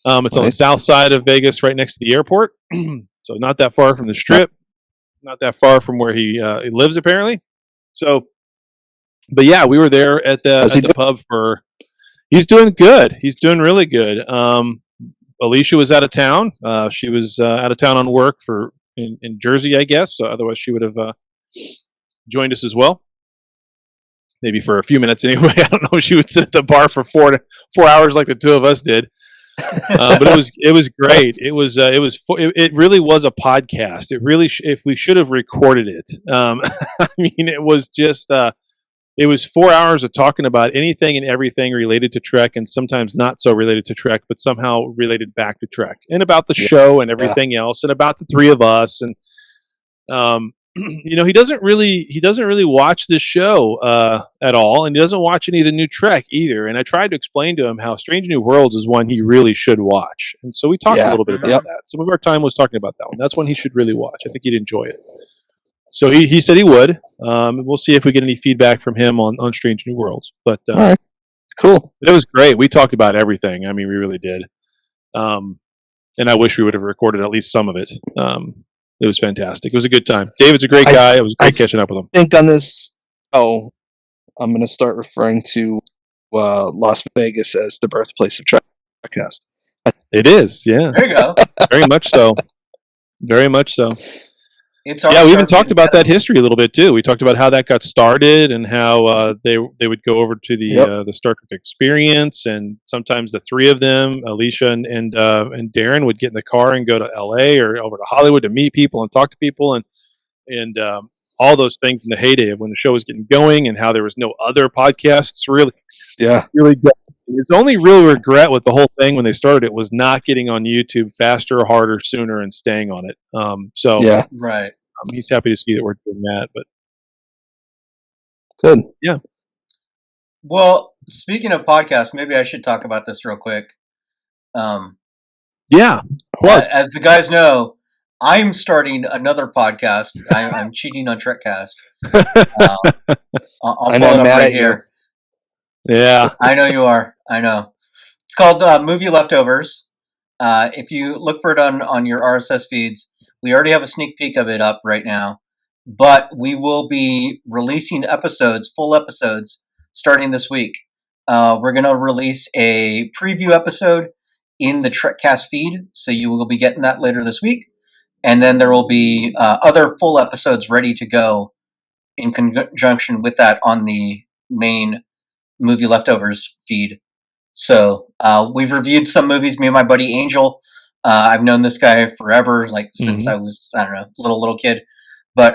A: It's on the south side of Vegas, right next to the airport. So not that far from the Strip, not that far from where he lives, apparently. So, but yeah, we were there at the pub for. He's doing good. He's doing really good. Alicia was out of town. She was out of town on work in Jersey, I guess. So otherwise, she would have joined us as well. Maybe for a few minutes anyway. I don't know. She would sit at the bar for 4 hours like the two of us did. But it was great. It really was a podcast. It really if we should have recorded it. I mean, it was just. It was 4 hours of talking about anything and everything related to Trek, and sometimes not so related to Trek, but somehow related back to Trek, and about the show and everything else, and about the three of us. And he doesn't really watch this show at all, and he doesn't watch any of the new Trek either. And I tried to explain to him how Strange New Worlds is one he really should watch, and so we talked a little bit about that. Some of our time was talking about that one. That's one he should really watch. I think he'd enjoy it. So he said he would. We'll see if we get any feedback from him on Strange New Worlds. But
B: all right, cool.
A: It was great. We talked about everything. I mean, we really did. And I wish we would have recorded at least some of it. It was fantastic. It was a good time. David's a great guy. It was great catching up with him.
B: I think on this, I'm going to start referring to Las Vegas as the birthplace of Trekcast.
A: It is, yeah.
C: There you go.
A: Very much so. Very much so.
C: We
A: even talked about that history a little bit too. We talked about how that got started and how they would go over to the Star Trek experience, and sometimes the three of them, Alicia and Darren, would get in the car and go to L.A. or over to Hollywood to meet people and talk to people, and all those things in the heyday of when the show was getting going, and how there was no other podcasts really good. His only real regret with the whole thing when they started it was not getting on YouTube faster, harder, sooner, and staying on it.
C: Right.
A: He's happy to see that we're doing that. But
B: good.
A: Yeah.
C: Well, speaking of podcasts, maybe I should talk about this real quick.
A: Yeah.
C: As the guys know, I'm starting another podcast. I'm cheating on Trekcast. I'll pull it up right here.
A: Yeah.
C: I know you are. I know. It's called Movie Leftovers. If you look for it on your RSS feeds, we already have a sneak peek of it up right now. But we will be releasing full episodes, starting this week. We're going to release a preview episode in the Trekcast feed, so you will be getting that later this week. And then there will be other full episodes ready to go in conjunction with that on the main Movie Leftovers feed. So we've reviewed some movies. Me and my buddy Angel. I've known this guy forever, since I was, I don't know, little kid. But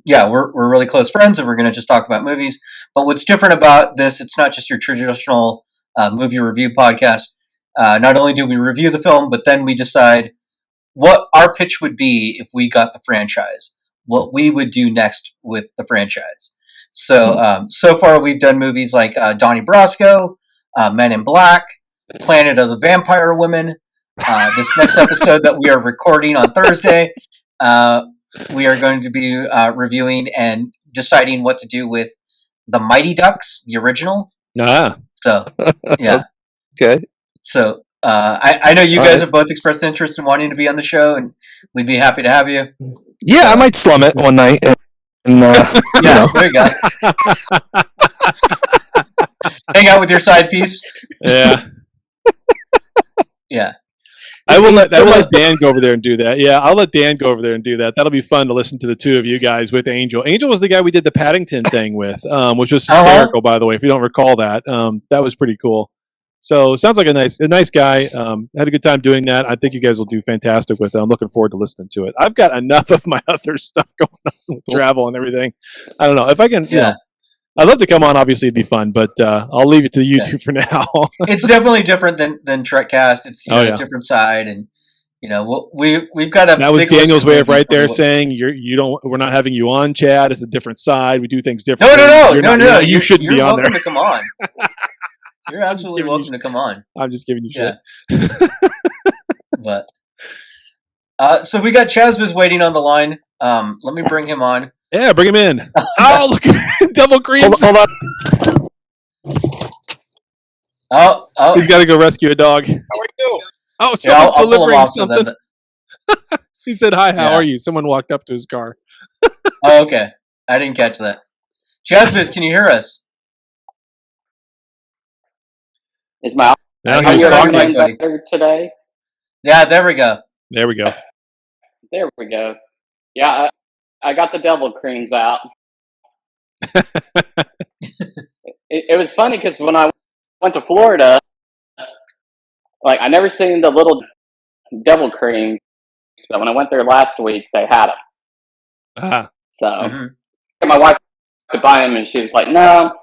C: we're really close friends, and we're going to just talk about movies. But what's different about this, it's not just your traditional movie review podcast. Not only do we review the film, but then we decide what our pitch would be if we got the franchise, what we would do next with the franchise. So so far we've done movies like Donnie Brasco, Men in Black, Planet of the Vampire Women. This next episode that we are recording on Thursday, we are going to be reviewing and deciding what to do with the Mighty Ducks, the original. So, yeah.
B: Okay.
C: So, I know you guys have both expressed interest in wanting to be on the show, and we'd be happy to have you.
B: Yeah, I might slum it one night. And,
C: there you go. Hang out with your side piece.
A: Yeah.
C: Yeah.
A: I will let Dan go over there and do that. Yeah, I'll let Dan go over there and do that. That'll be fun to listen to the two of you guys with Angel. Angel was the guy we did the Paddington thing with, which was hysterical, by the way. If you don't recall that, that was pretty cool. So sounds like a nice guy. Had a good time doing that. I think you guys will do fantastic with it. I'm looking forward to listening to it. I've got enough of my other stuff going on with travel and everything. I don't know if I can.
C: Yeah.
A: I'd love to come on. Obviously, it'd be fun, but I'll leave it to you two for now.
C: It's definitely different than Trekcast. It's a different side, and we've got a.
A: That was Daniel's way of right there saying we're not having you on, Chad. It's a different side. We do things differently.
C: No.
A: You shouldn't be on there.
C: You're welcome to come on. You're absolutely welcome to come on.
A: I'm just giving you shit.
C: But so we got Chazbiz waiting on the line. Let me bring him on.
A: Yeah, bring him in. Oh, look at double creams.
B: Hold on.
C: Oh.
A: He's got to go rescue a dog.
F: How are you?
A: Oh, someone delivering something.
C: So
A: He said, "Hi, how are you?" Someone walked up to his car.
C: Oh, okay. I didn't catch that. Jasmine, can you hear us?
I: Is my
A: Now
C: Are
A: he
I: audio
A: was
C: you
A: talking.
C: hearing buddy?
I: better today?
C: Yeah, there we go.
A: There we go.
I: There we go. Yeah, I got the devil creams out. It was funny because when I went to Florida, like I never seen the little devil creams, but when I went there last week, they had them.
A: Ah.
I: So
C: Mm-hmm.
I: my wife to buy them, and she was like, "No,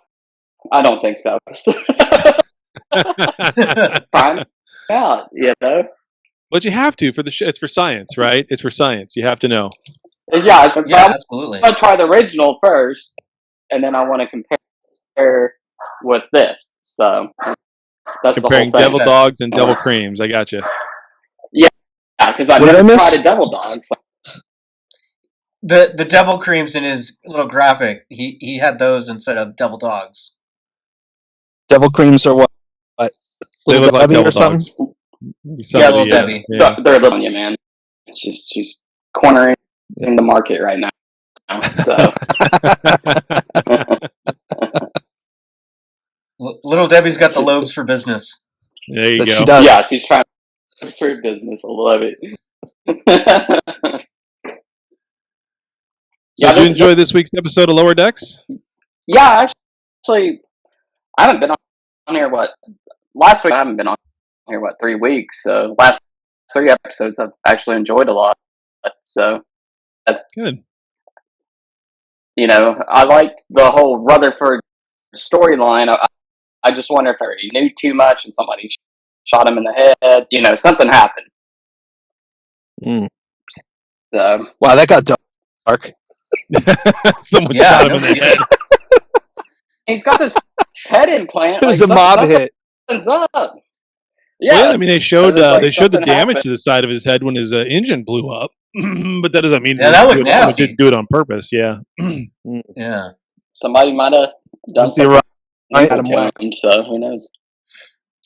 I: I don't think so." Fine, yeah, you know.
A: But you have to for the it's for science, right? It's for science. You have to know.
I: Yeah,
C: Yeah, absolutely.
I: I'm gonna try the original first, and then I want to compare with this. So that's
A: Comparing
I: the whole thing.
A: devil dogs and devil creams. I got you.
I: Yeah, because I've
B: What did I
I: never
B: miss?
I: tried a devil dog. So.
C: The devil creams in his little graphic, he had those instead of devil dogs.
B: Devil creams or what?
A: They look like
B: Debbie
A: devil
B: or something?
A: dogs.
C: Yeah, little Debbie.
A: Yeah.
I: They're living you, man. She's cornering the market right now. So.
C: Little Debbie's got the lobes for business.
A: There you
B: That
A: go.
B: she does.
I: Yeah, she's trying to serve business. I love it.
A: So did you enjoy this week's episode of Lower Decks?
I: Yeah, actually, I haven't been on here, last week I haven't been on here, 3 weeks, so last 3 episodes I've actually enjoyed a lot, so.
A: Good.
I: You know, I like the whole Rutherford storyline. I just wonder if he knew too much and somebody shot him in the head, you know, something happened. So.
B: Wow, that got dark.
A: Someone shot him in the head.
I: He's got this head implant.
B: It was a mob hit.
I: Up.
A: Yeah, I mean they showed the damage
I: happened.
A: to the side of his head when his engine blew up, but that doesn't mean
C: that looked
A: someone
C: nasty.
A: didn't do it on purpose. Yeah,
C: Yeah.
I: Somebody might have done
B: It's the
I: something
B: right
I: to
B: Adam
I: him,
B: Wax.
I: so who knows?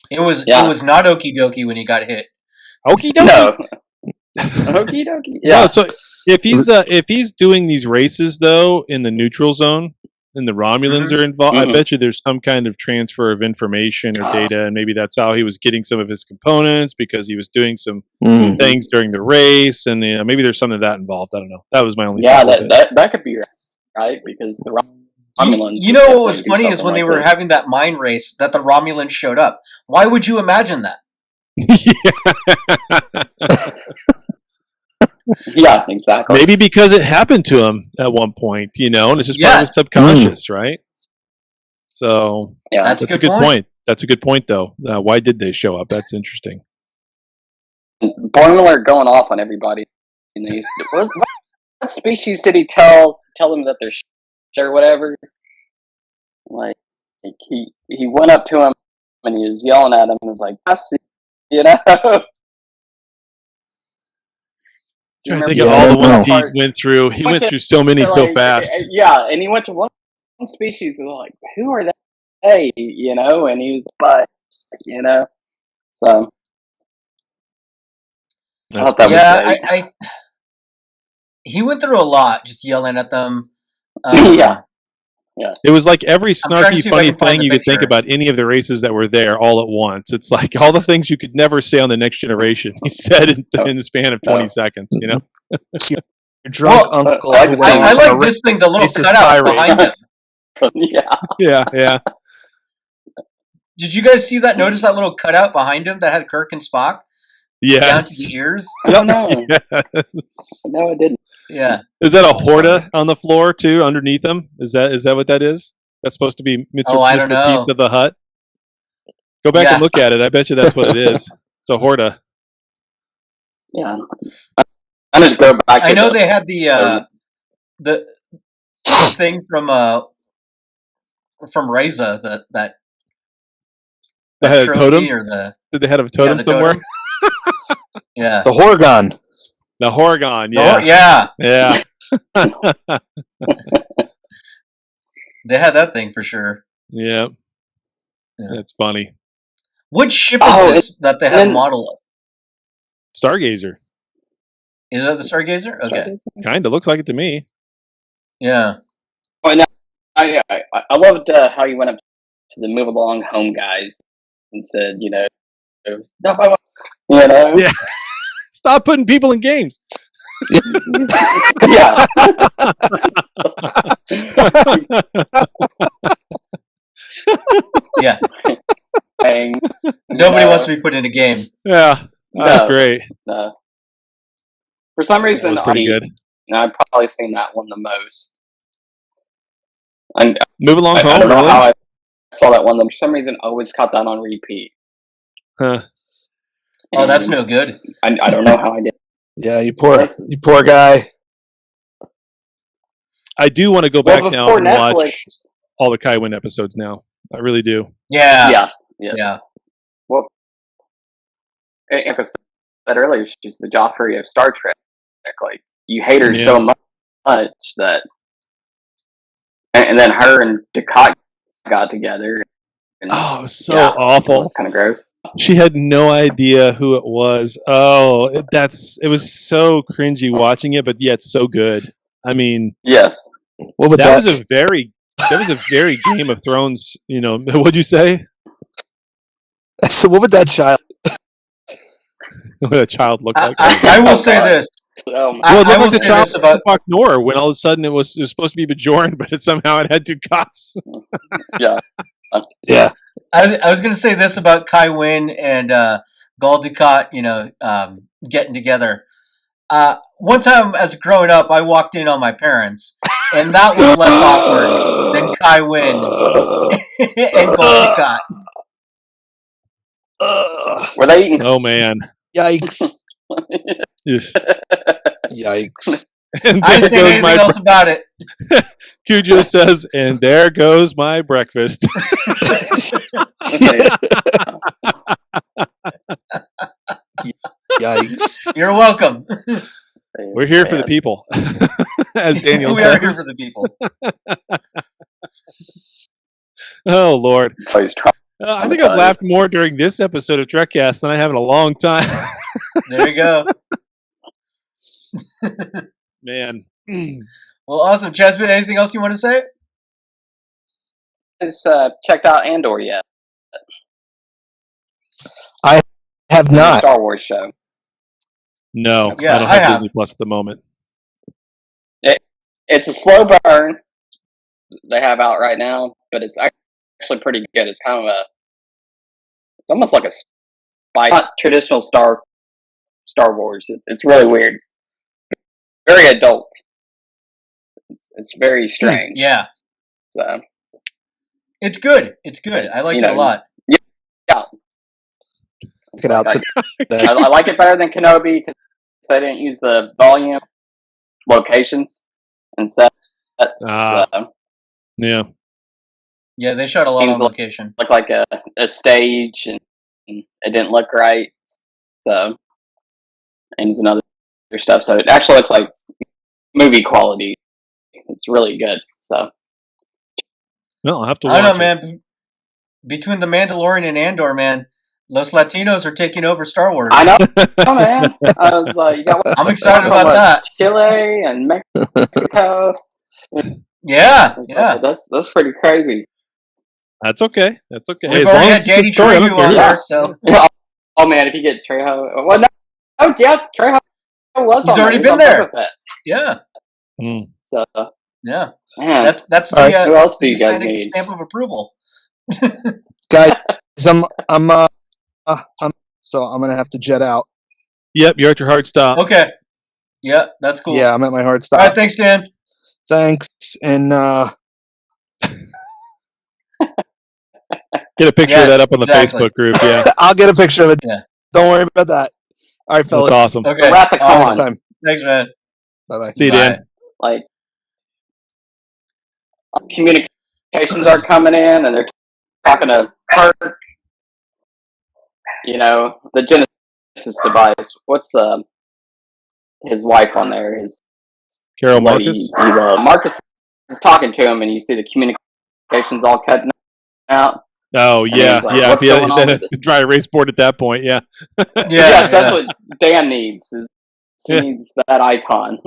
C: It was not okie dokie when he got hit.
A: Okie dokie.
I: No. Okie dokie. Yeah.
A: No, so if he's doing these races though in the neutral zone and the Romulans are involved, I bet you there's some kind of transfer of information or data, and maybe that's how he was getting some of his components because he was doing some things during the race, and maybe there's something of that involved. I don't know. That was my only.
I: Yeah, that could be right because the Romulans.
C: You know what was funny is when they were having that mine race that the Romulans showed up. Why would you imagine that?
I: Yeah, exactly.
A: Maybe because it happened to him at one point, you know, and it's just part of his subconscious, right? So
I: yeah,
C: that's a good
A: point. That's a good point, though. Why did they show up? That's interesting.
I: Boimler going off on everybody. What species did he tell them that they're or whatever? Like he went up to him and he was yelling at him and was like, "I see," you know.
A: I think of all the ones he went through. He went through so many so fast.
I: Yeah, and he went to one species and like, who are they? You know, and he was, but you know, so.
C: He went through a lot, just yelling at them.
I: Yeah.
A: It was like every snarky, funny thing you could think about any of the races that were there all at once. It's like all the things you could never say on the Next Generation. He said in the span of 20 seconds, you know?
B: Your drunk uncle.
C: I like this thing, the little cutout behind him.
A: Yeah.
C: Did you guys see that? Notice that little cutout behind him that had Kirk and Spock?
A: Yes.
C: Down to the ears?
I: No. No, it didn't.
C: Yeah.
A: Is that a Horta on the floor too, underneath him? Is that what that is? That's supposed to be Mr. Pizza the Hut. Go back and look at it. I bet you that's what it is. It's a Horta.
I: Yeah. I need to go back.
C: I know they had the thing from Reza that
A: they had a totem.
C: Or
A: did they have a totem somewhere?
C: Yeah.
B: The Horgon.
A: The Horgon, yeah.
C: Yeah. They had that thing for sure.
A: Yeah. That's funny.
C: Which ship is this that they have model of?
A: Stargazer.
C: Is that the Stargazer? Okay.
A: Kind of looks like it to me.
C: Yeah.
I: I I loved how you went up to the Move Along Home guys and said, no,
A: Yeah. Stop putting people in games.
I: Yeah.
C: Yeah.
I: Saying,
C: Nobody wants to be put in a game.
A: Yeah. That's great.
I: No. For some
A: That
I: reason,
A: was pretty good.
I: I've probably seen that one the most. And
A: Move Along
I: I
A: Home,
I: don't know
A: really?
I: how I saw that one. For some reason, I always caught that on repeat.
A: Huh.
C: Oh, that's no good.
I: I don't know how I did.
B: Yeah, you poor guy.
A: I do want to go back now
I: before
A: and
I: Netflix,
A: watch all the Kai Winn episodes now. I really do.
C: Yeah.
I: Yeah. Well, episode said earlier, she's the Joffrey of Star Trek. Like, you hate her so much that, and then her and Ducat got together. And,
A: it was so awful.
I: Kind of gross.
A: She had no idea who it was. Oh, it was so cringy watching it, but yet so good. I mean,
I: yes.
B: What would
A: that was a very Game of Thrones. What'd you say?
B: So what would that child?
A: What a child looked like?
C: I will say this.
A: Well, it
C: I
A: looked
C: will
A: like the
C: say
A: child
C: this about
A: Nor when all of a sudden it was supposed to be Bajoran, but somehow it had two cots.
I: Yeah.
B: Yeah.
C: I was going to say this about Kai Winn and Gul Dukat, getting together. One time as growing up, I walked in on my parents, and that was less awkward than Kai Winn and Gul Dukat.
I: Were they eating?
A: Oh man!
B: Yikes!
A: Oof.
B: Yikes!
A: And
C: I
A: there
C: didn't say
A: goes
C: anything
A: my
C: else about it.
A: Cujo says, and there goes my breakfast.
B: Yikes!
C: You're welcome.
A: We're here for the people, as Daniel
C: We
A: says.
C: are here for the people.
A: Oh Lord!
I: Always
A: I think I've laughed more during this episode of Trekcast than I have in a long time.
C: There you go.
A: Man.
C: Well, awesome. Chasman, anything else you want to say?
I: Just checked out Andor yet?
B: I have
I: The
B: not.
I: Star Wars show.
A: No,
C: Yeah,
A: I don't
C: I
A: have
C: have.
A: Disney Plus at the moment.
I: It's a slow burn they have out right now, but it's actually pretty good. It's kind of it's almost like a spy, not traditional Star Wars. It's really weird. It's very adult. It's very strange.
C: Yeah.
I: So
C: It's good. It's good. I like it a lot.
I: Yeah.
B: Check it out today.
I: I like it better than Kenobi because they didn't use the volume locations and set. So,
A: yeah.
C: Yeah, they shot a lot on location.
I: Looked like a stage, and it didn't look right. So, and some other stuff. So it actually looks like movie quality. It's really good. So,
A: No, I'll have to watch
C: I don't know,
A: it.
C: man. Between the Mandalorian and Andor, man, Los Latinos are taking over Star Wars.
I: I know, man. I was like, you got
C: I'm excited about that.
I: Chile and Mexico.
C: Yeah.
I: That's pretty crazy.
A: That's okay. That's okay.
C: We've
A: As long
C: already
A: as
C: had
A: it's a good
C: Danny
A: story, I don't
C: Trejo
A: care.
C: on there, so
I: Oh man, if you get Trejo, well, no, Trejo was.
C: he's
I: on
C: already
I: there.
C: been
I: on
C: there.
I: Boba Fett.
C: Yeah.
I: So
C: Yeah.
I: man,
C: That's
B: All
C: the
I: who else do you guys
C: Hispanic
I: need?
C: stamp of approval.
B: Guys, I'm so I'm gonna have to jet out.
A: Yep, you're at your hard stop.
C: Okay. Yeah, that's cool.
B: Yeah, I'm at my hard stop.
C: All right, thanks, Dan.
B: Thanks, and
A: Get a picture of that up on the Facebook group. Yeah,
B: I'll get a picture of it.
C: Yeah.
B: Don't worry about that. All right, fellas.
A: that's awesome.
C: Okay.
I: Wrap it
B: See you next
I: on.
B: time.
C: Thanks, man.
B: Bye bye.
A: See you,
C: Bye.
A: Dan.
I: Like communications are coming in, and they're talking to Kirk. You know, the Genesis device. What's his wife on there? His
A: Carol
I: lady
A: Marcus.
I: Marcus is talking to him, and you see the communications all cutting out.
A: Oh
I: And
A: yeah,
I: he's like,
A: yeah.
I: "What's going on
A: Then
I: with
A: it's
I: this?"
A: the dry erase board at that point. Yeah.
I: Yes, that's what Dan needs. He needs that icon.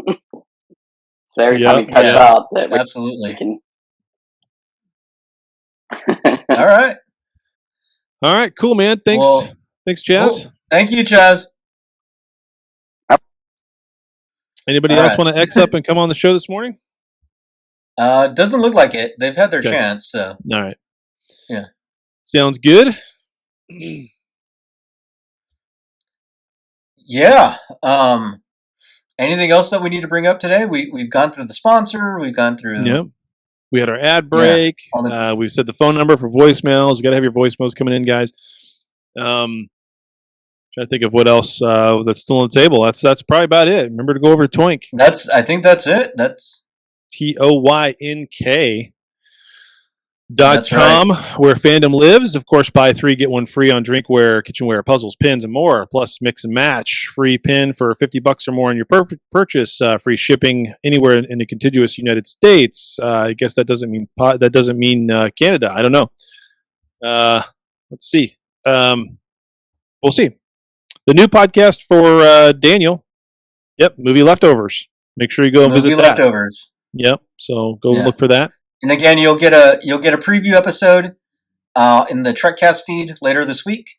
I: So every time he cuts out, that we
C: Absolutely.
I: can
C: All right.
A: All right, cool, man. Thanks.
C: Well,
A: Thanks, Chaz.
C: cool. Thank you, Chaz.
A: Anybody
C: All
A: else
C: right.
A: want to X up and come on the show this morning?
C: Doesn't look like it. They've had their
A: Okay.
C: chance, so.
A: All right.
C: Yeah.
A: Sounds good.
C: Yeah. Anything else that we need to bring up today? We've gone through the sponsor. We've gone through.
A: Yep. We had our ad break. We said the phone number for voicemails. You got to have your voicemails coming in, guys. Trying to think of what else that's still on the table. That's probably about it. Remember to go over to Toynk.
C: I think that's it. That's
A: TOYNK.com,
C: right.
A: where fandom lives. Of course, buy 3 get 1 free on drinkware, kitchenware, puzzles, pins, and more. Plus, mix and match. Free pin for $50 or more on your purchase. Free shipping anywhere in the contiguous United States. I guess that doesn't mean Canada. I don't know. Let's see. We'll see. The new podcast for Daniel. Yep, Movie Leftovers. Make sure you go and visit that.
C: Leftovers.
A: Yep. So go look for that.
C: And again, you'll get a preview episode in the Trekcast feed later this week,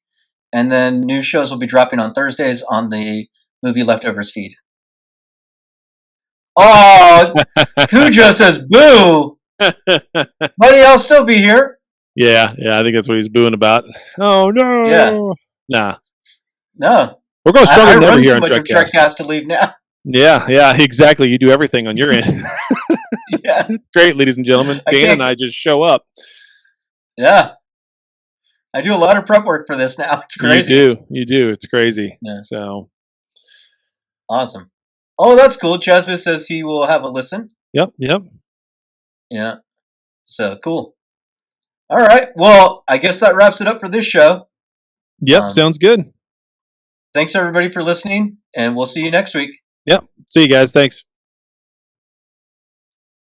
C: and then new shows will be dropping on Thursdays on the Movie Leftovers feed. Oh, Cujo says boo. Buddy, I'll still be here.
A: Yeah, I think that's what he's booing about. Oh no.
C: Yeah.
A: Nah.
C: No.
A: We're going stronger than ever
C: I
A: here
C: run
A: on
C: too much of Trekcast to leave now.
A: Yeah, exactly. You do everything on your end.
C: Yeah.
A: It's great, ladies and gentlemen. Dan and I just show up.
C: Yeah. I do a lot of prep work for this now. It's crazy.
A: You do. It's crazy.
C: Yeah.
A: So
C: awesome. Oh, that's cool. Chasvis says he will have a listen.
A: Yep.
C: Yeah. So cool. All right. Well, I guess that wraps it up for this show.
A: Yep. Sounds good.
C: Thanks everybody for listening, and we'll see you next week.
A: Yep. See you guys. Thanks.